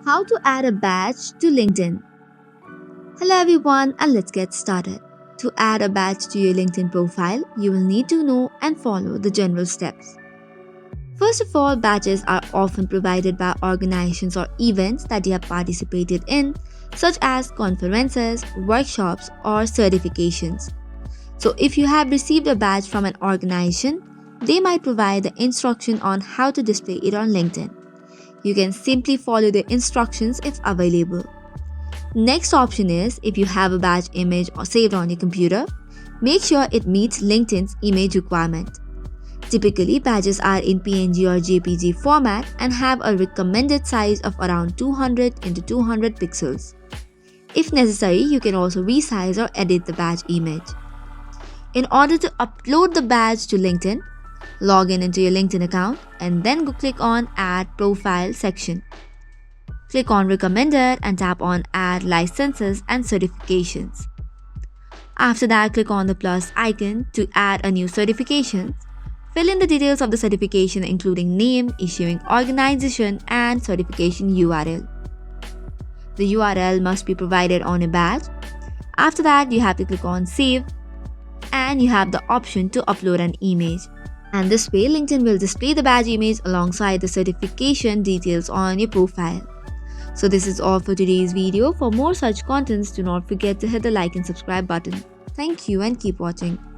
How to add a badge to LinkedIn. Hello everyone, and let's get started. To add a badge to your LinkedIn profile, you will need to know and follow the general steps. First of all, badges are often provided by organizations or events that you have participated in, such as conferences, workshops, or certifications. So, if you have received a badge from an organization, they might provide the instruction on how to display it on LinkedIn. You can simply follow the instructions if available. Next option is if you have a badge image or saved on your computer, make sure it meets LinkedIn's image requirement. Typically, badges are in PNG or JPG format and have a recommended size of around 200 into 200 pixels. If necessary, you can also resize or edit the badge image. In order to upload the badge to LinkedIn, log in into your LinkedIn account and then go click on Add Profile section. Click on Recommended and tap on Add Licenses and Certifications. After that, click on the plus icon to add a new certification. Fill in the details of the certification including name, issuing organization and certification URL. The URL must be provided on a badge. After that, you have to click on Save and you have the option to upload an image. And this way, LinkedIn will display the badge image alongside the certification details on your profile. So this is all for today's video. For more such contents, do not forget to hit the like and subscribe button. Thank you and keep watching.